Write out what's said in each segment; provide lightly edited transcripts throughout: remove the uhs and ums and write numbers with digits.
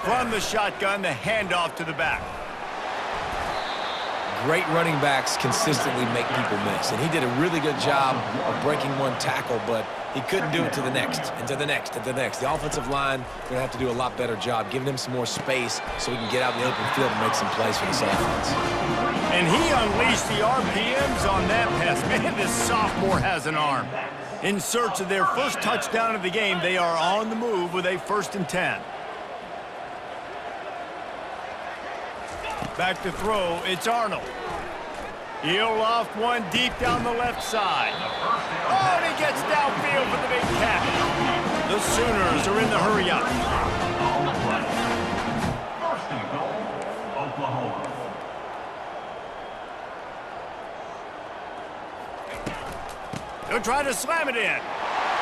From the shotgun, the handoff to the back. Great running backs consistently make people miss, and he did a really good job of breaking one tackle, but he couldn't do it to the next, and to the next, and to the next. The offensive line going to have to do a lot better job giving him some more space so he can get out in the open field and make some plays for this offense. And he unleashed the RPMs on that pass. Man, this sophomore has an arm. In search of their first touchdown of the game, they are on the move with a 1st and 10. Back to throw, it's Arnold. He'll loft one deep down the left side. Oh, and he gets downfield for the big catch. The Sooners are in the hurry-up. First and goal, Oklahoma. He'll try to slam it in.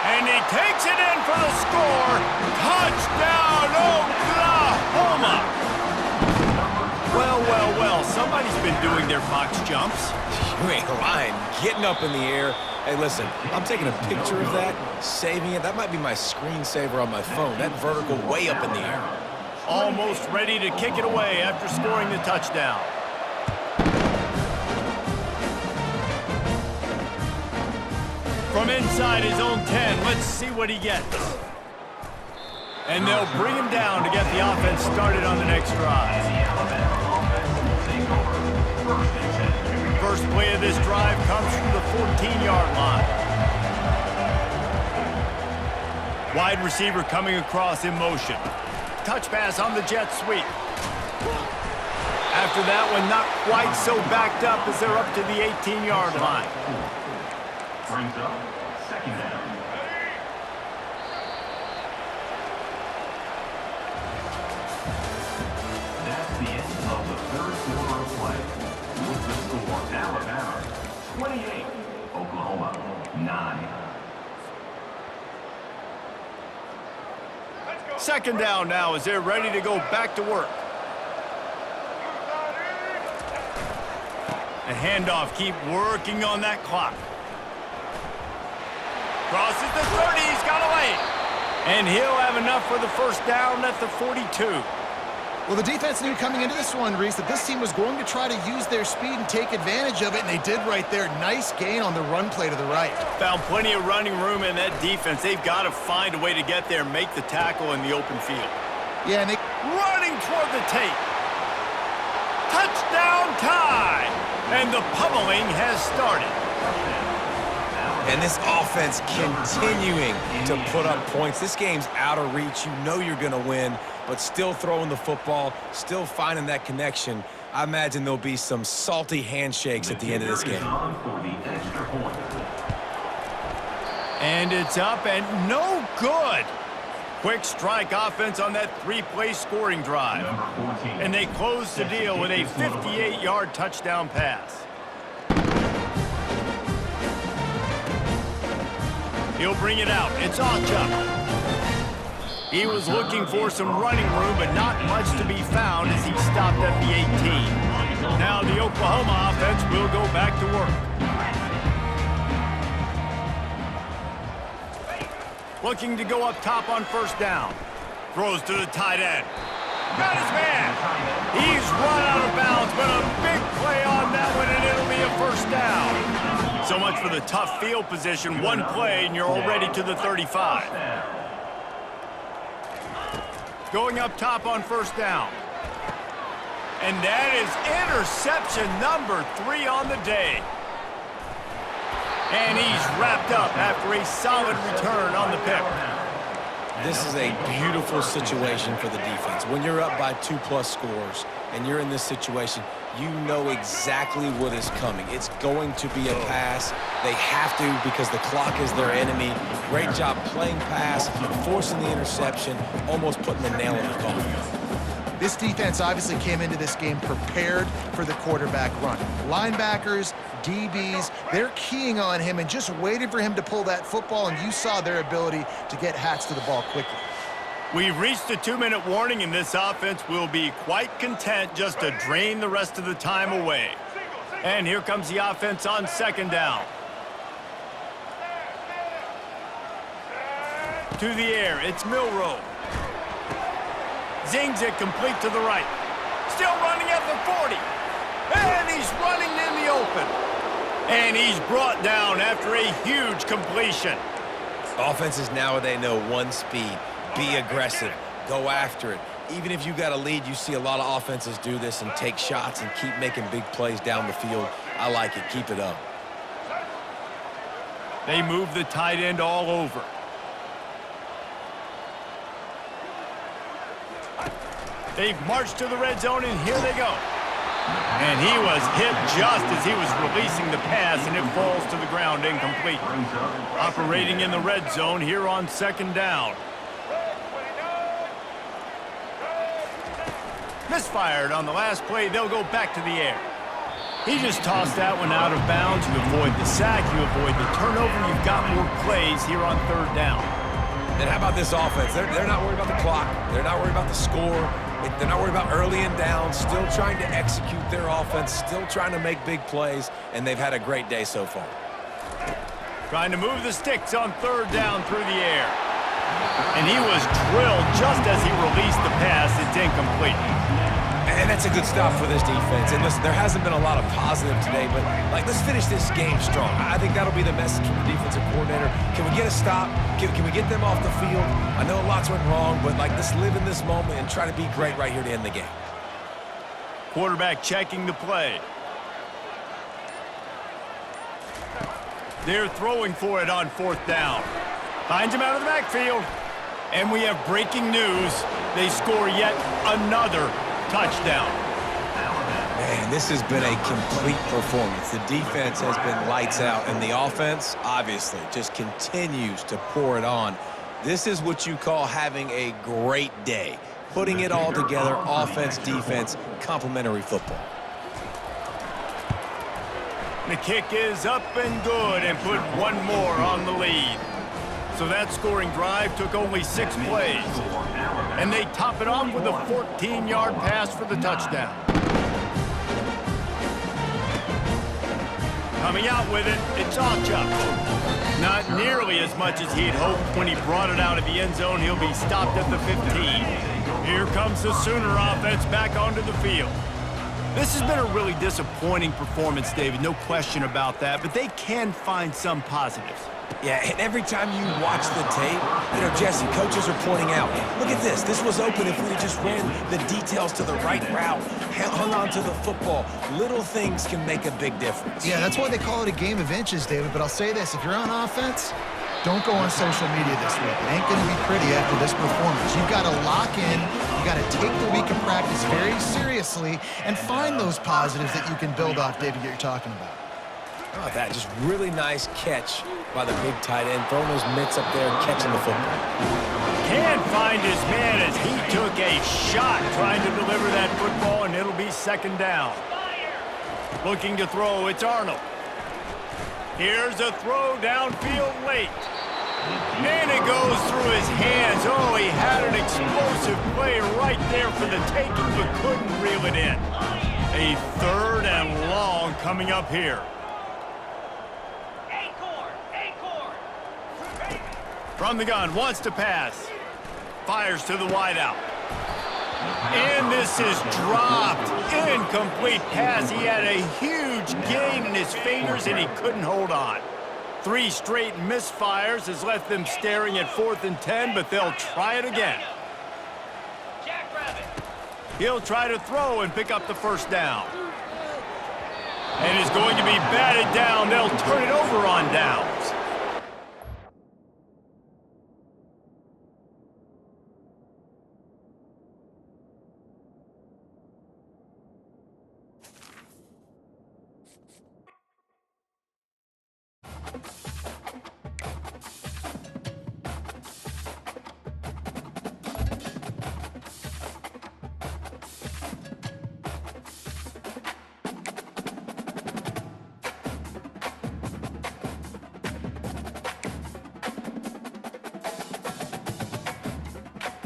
And he takes it in for the score. Touchdown, Oklahoma! Well, well, well, somebody's been doing their box jumps. You ain't lying. Getting up in the air. Hey, listen, I'm taking a picture of that, saving it. That might be my screensaver on my phone. That vertical way up in the air. Almost ready to kick it away after scoring the touchdown. From inside his own 10, let's see what he gets. And they'll bring him down to get the offense started on the next drive. First play of this drive comes from the 14-yard line. Wide receiver coming across in motion. Touch pass on the jet sweep. After that one, not quite so backed up as they're up to the 18-yard line. Brings up 2nd down. That's the end of the 3rd quarter of play. With the score, Alabama 28, Oklahoma 9. 2nd down now as they're ready to go back to work. The handoff, keep working on that clock. Crosses the 30, he's got away. And he'll have enough for the 1st down at the 42. Well, the defense knew coming into this one, Reese, that this team was going to try to use their speed and take advantage of it, and they did right there. Nice gain on the run play to the right. Found plenty of running room in that defense. They've got to find a way to get there and make the tackle in the open field. Yeah, and they... Running toward the tape. Touchdown time! And the pummeling has started. And this offense continuing to put up points. This game's out of reach. You know you're going to win, but still throwing the football, still finding that connection. I imagine there'll be some salty handshakes at the end of this game. And it's up and no good. Quick strike offense on that 3-play scoring drive. And they close the deal with a 58-yard touchdown pass. He'll bring it out. It's Achuk. He was looking for some running room, but not much to be found as he stopped at the 18. Now the Oklahoma offense will go back to work. Looking to go up top on 1st down. Throws to the tight end. Got his man. He's run out of bounds, but a big play on that one, and it'll be a 1st down. So much for the tough field position. One play, and you're already to the 35. Going up top on 1st down. And that is interception number 3 on the day. And he's wrapped up after a solid return on the pick. This is a beautiful situation for the defense. When you're up by 2+ scores and you're in this situation, you know exactly what is coming. It's going to be a pass. They have to because the clock is their enemy. Great job playing pass, forcing the interception, almost putting the nail in the coffin. This defense obviously came into this game prepared for the quarterback run. Linebackers, DBs, they're keying on him and just waiting for him to pull that football, and you saw their ability to get hats to the ball quickly. We've reached a 2-minute warning, and this offense will be quite content just to drain the rest of the time away. And here comes the offense on 2nd down. To the air, it's Milroe. Zings it complete to the right. Still running at the 40. And he's running in the open. And he's brought down after a huge completion. Offenses nowadays know one speed. Be aggressive. Go after it. Even if you got a lead, you see a lot of offenses do this and take shots and keep making big plays down the field. I like it. Keep it up. They move the tight end all over. They've marched to the red zone, and here they go. And he was hit just as he was releasing the pass, and it falls to the ground incomplete. Operating in the red zone here on 2nd down. Misfired on the last play. They'll go back to the air. He just tossed that one out of bounds. You avoid the sack. You avoid the turnover. You've got more plays here on 3rd down. And how about this offense? They're not worried about the clock. They're not worried about the score. They're not worried about early and down. Still trying to execute their offense. Still trying to make big plays. And they've had a great day so far. Trying to move the sticks on 3rd down through the air. And he was drilled just as he released the pass. It's incomplete. And that's a good stop for this defense. And listen, there hasn't been a lot of positive today, but let's finish this game strong. I think that'll be the message from the defensive coordinator. Can we get a stop? Can we get them off the field? I know lots went wrong, but let's live in this moment and try to be great right here to end the game. Quarterback checking the play. They're throwing for it on 4th down. Finds him out of the backfield. And we have breaking news. They score yet another touchdown. Man, this has been a complete performance. The defense has been lights out, and the offense, obviously, just continues to pour it on. This is what you call having a great day. Putting it all together, offense, defense, complementary football. The kick is up and good and put one more on the lead. So that scoring drive took only 6 plays. And they top it off with a 14-yard pass for the touchdown. Coming out with it, it's Ocha. Not nearly as much as he'd hoped when he brought it out of the end zone. He'll be stopped at the 15. Here comes the Sooner offense back onto the field. This has been a really disappointing performance, David, no question about that, but they can find some positives. Yeah, and every time you watch the tape, Jesse, coaches are pointing out, look at this. This was open if we just ran the details to the right route, hung on to the football. Little things can make a big difference. Yeah, that's why they call it a game of inches, David. But I'll say this, if you're on offense, don't go on social media this week. It ain't going to be pretty after this performance. You've got to lock in. You've got to take the week of practice very seriously and find those positives that you can build off, David, that you're talking about. How about that? Just really nice catch by the big tight end, throwing those mitts up there and catching the football. Can't find his man as he took a shot trying to deliver that football, and it'll be 2nd down. Looking to throw, it's Arnold. Here's a throw downfield late. And it goes through his hands. Oh, he had an explosive play right there for the taking, but couldn't reel it in. A 3rd and long coming up here. From the gun, wants to pass. Fires to the wideout. And this is dropped. Incomplete pass. He had a huge gain in his fingers, and he couldn't hold on. 3 straight misfires has left them staring at 4th and 10, but they'll try it again. He'll try to throw and pick up the 1st down. And is going to be batted down. They'll turn it over on down.